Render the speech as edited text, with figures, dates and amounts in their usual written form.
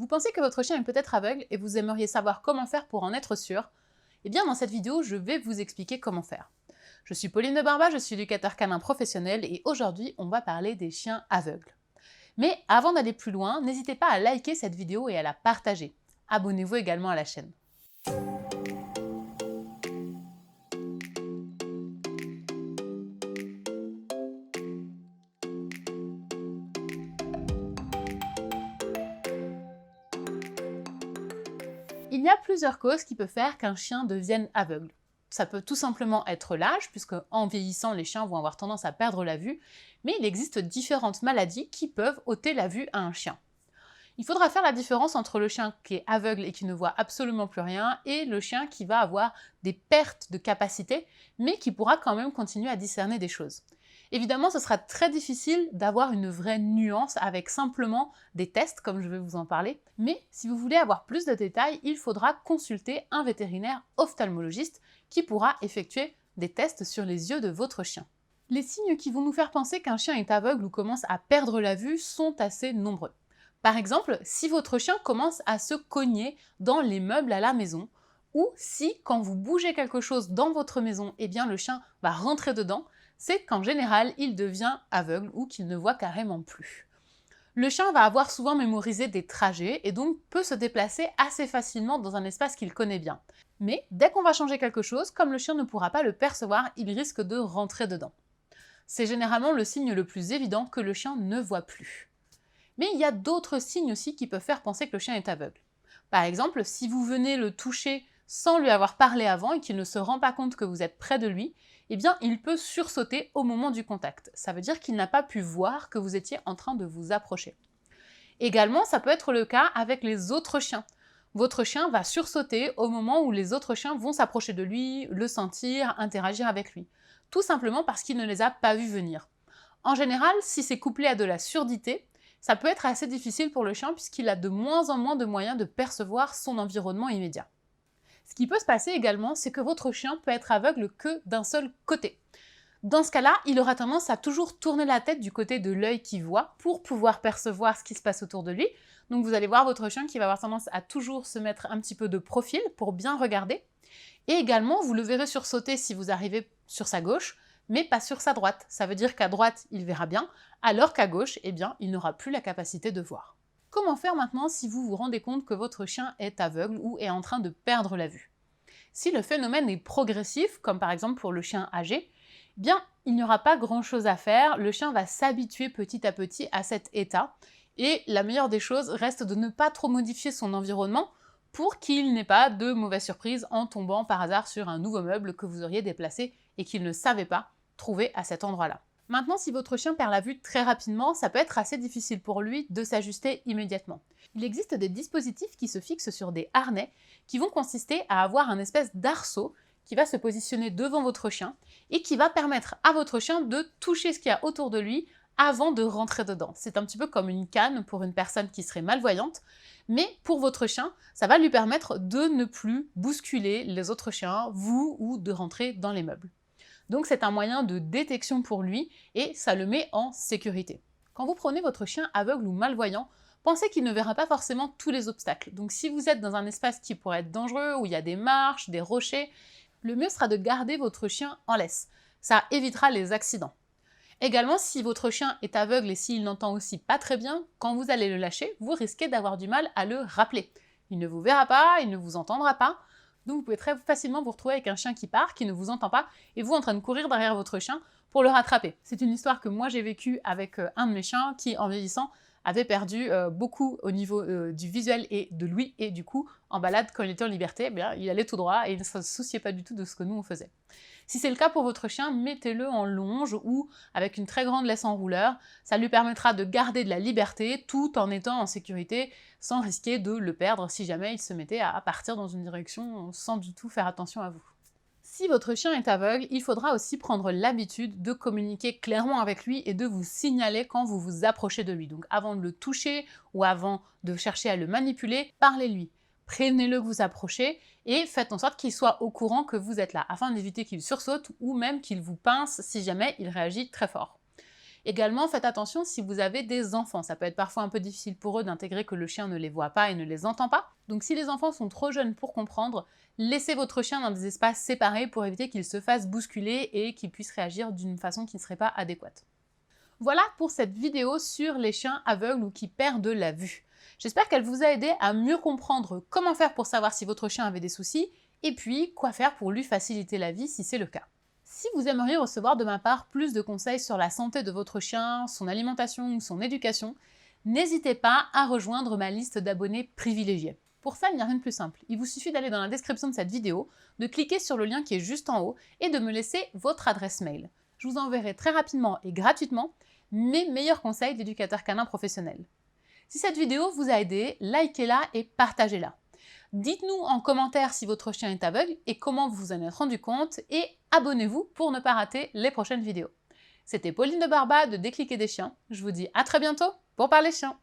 Vous pensez que votre chien est peut-être aveugle et vous aimeriez savoir comment faire pour en être sûr? Eh bien, dans cette vidéo, je vais vous expliquer comment faire. Je suis Pauline de Barba, je suis éducateur canin professionnel et aujourd'hui, on va parler des chiens aveugles. Mais avant d'aller plus loin, n'hésitez pas à liker cette vidéo et à la partager. Abonnez-vous également à la chaîne. Il y a plusieurs causes qui peuvent faire qu'un chien devienne aveugle. Ça peut tout simplement être l'âge, puisque en vieillissant, les chiens vont avoir tendance à perdre la vue, mais il existe différentes maladies qui peuvent ôter la vue à un chien. Il faudra faire la différence entre le chien qui est aveugle et qui ne voit absolument plus rien et le chien qui va avoir des pertes de capacité, mais qui pourra quand même continuer à discerner des choses. Évidemment, ce sera très difficile d'avoir une vraie nuance avec simplement des tests, comme je vais vous en parler, mais si vous voulez avoir plus de détails, il faudra consulter un vétérinaire ophtalmologiste qui pourra effectuer des tests sur les yeux de votre chien. Les signes qui vont nous faire penser qu'un chien est aveugle ou commence à perdre la vue sont assez nombreux. Par exemple, si votre chien commence à se cogner dans les meubles à la maison, ou si, quand vous bougez quelque chose dans votre maison, eh bien le chien va rentrer dedans, c'est qu'en général, il devient aveugle ou qu'il ne voit carrément plus. Le chien va avoir souvent mémorisé des trajets et donc peut se déplacer assez facilement dans un espace qu'il connaît bien. Mais dès qu'on va changer quelque chose, comme le chien ne pourra pas le percevoir, il risque de rentrer dedans. C'est généralement le signe le plus évident que le chien ne voit plus. Mais il y a d'autres signes aussi qui peuvent faire penser que le chien est aveugle. Par exemple, si vous venez le toucher sans lui avoir parlé avant et qu'il ne se rend pas compte que vous êtes près de lui, eh bien il peut sursauter au moment du contact. Ça veut dire qu'il n'a pas pu voir que vous étiez en train de vous approcher. Également, ça peut être le cas avec les autres chiens. Votre chien va sursauter au moment où les autres chiens vont s'approcher de lui, le sentir, interagir avec lui. Tout simplement parce qu'il ne les a pas vus venir. En général, si c'est couplé à de la surdité, ça peut être assez difficile pour le chien puisqu'il a de moins en moins de moyens de percevoir son environnement immédiat. Ce qui peut se passer également, c'est que votre chien peut être aveugle que d'un seul côté. Dans ce cas-là, il aura tendance à toujours tourner la tête du côté de l'œil qui voit pour pouvoir percevoir ce qui se passe autour de lui. Donc vous allez voir votre chien qui va avoir tendance à toujours se mettre un petit peu de profil pour bien regarder. Et également, vous le verrez sursauter si vous arrivez sur sa gauche, mais pas sur sa droite. Ça veut dire qu'à droite, il verra bien, alors qu'à gauche, eh bien, il n'aura plus la capacité de voir. Comment faire maintenant si vous vous rendez compte que votre chien est aveugle ou est en train de perdre la vue? Si le phénomène est progressif, comme par exemple pour le chien âgé, eh bien, il n'y aura pas grand-chose à faire, le chien va s'habituer petit à petit à cet état, et la meilleure des choses reste de ne pas trop modifier son environnement pour qu'il n'ait pas de mauvaise surprise en tombant par hasard sur un nouveau meuble que vous auriez déplacé et qu'il ne savait pas trouver à cet endroit-là. Maintenant, si votre chien perd la vue très rapidement, ça peut être assez difficile pour lui de s'ajuster immédiatement. Il existe des dispositifs qui se fixent sur des harnais qui vont consister à avoir un espèce d'arceau qui va se positionner devant votre chien et qui va permettre à votre chien de toucher ce qu'il y a autour de lui avant de rentrer dedans. C'est un petit peu comme une canne pour une personne qui serait malvoyante, mais pour votre chien, ça va lui permettre de ne plus bousculer les autres chiens, vous, ou de rentrer dans les meubles. Donc c'est un moyen de détection pour lui et ça le met en sécurité. Quand vous prenez votre chien aveugle ou malvoyant, pensez qu'il ne verra pas forcément tous les obstacles. Donc si vous êtes dans un espace qui pourrait être dangereux, où il y a des marches, des rochers, le mieux sera de garder votre chien en laisse. Ça évitera les accidents. Également, si votre chien est aveugle et s'il n'entend aussi pas très bien, quand vous allez le lâcher, vous risquez d'avoir du mal à le rappeler. Il ne vous verra pas, il ne vous entendra pas, donc vous pouvez très facilement vous retrouver avec un chien qui part, qui ne vous entend pas, et vous en train de courir derrière votre chien pour le rattraper. C'est une histoire que moi j'ai vécue avec un de mes chiens qui, en vieillissant, avait perdu beaucoup au niveau du visuel et de l'ouïe, et du coup, en balade, quand il était en liberté, eh bien, il allait tout droit et il ne se souciait pas du tout de ce que nous on faisait. Si c'est le cas pour votre chien, mettez-le en longe ou avec une très grande laisse en rouleur. Ça lui permettra de garder de la liberté tout en étant en sécurité, sans risquer de le perdre si jamais il se mettait à partir dans une direction sans du tout faire attention à vous. Si votre chien est aveugle, il faudra aussi prendre l'habitude de communiquer clairement avec lui et de vous signaler quand vous vous approchez de lui. Donc avant de le toucher ou avant de chercher à le manipuler, parlez-lui. Prévenez-le que vous approchez et faites en sorte qu'il soit au courant que vous êtes là, afin d'éviter qu'il sursaute ou même qu'il vous pince si jamais il réagit très fort. Également, faites attention si vous avez des enfants. Ça peut être parfois un peu difficile pour eux d'intégrer que le chien ne les voit pas et ne les entend pas. Donc si les enfants sont trop jeunes pour comprendre, laissez votre chien dans des espaces séparés pour éviter qu'il se fasse bousculer et qu'il puisse réagir d'une façon qui ne serait pas adéquate. Voilà pour cette vidéo sur les chiens aveugles ou qui perdent la vue. J'espère qu'elle vous a aidé à mieux comprendre comment faire pour savoir si votre chien avait des soucis et puis quoi faire pour lui faciliter la vie si c'est le cas. Si vous aimeriez recevoir de ma part plus de conseils sur la santé de votre chien, son alimentation ou son éducation, n'hésitez pas à rejoindre ma liste d'abonnés privilégiés. Pour ça, il n'y a rien de plus simple. Il vous suffit d'aller dans la description de cette vidéo, de cliquer sur le lien qui est juste en haut et de me laisser votre adresse mail. Je vous enverrai très rapidement et gratuitement mes meilleurs conseils d'éducateur canin professionnel. Si cette vidéo vous a aidé, likez-la et partagez-la. Dites-nous en commentaire si votre chien est aveugle et comment vous vous en êtes rendu compte et abonnez-vous pour ne pas rater les prochaines vidéos. C'était Pauline de Barba de Décliquer des chiens. Je vous dis à très bientôt pour parler chiens.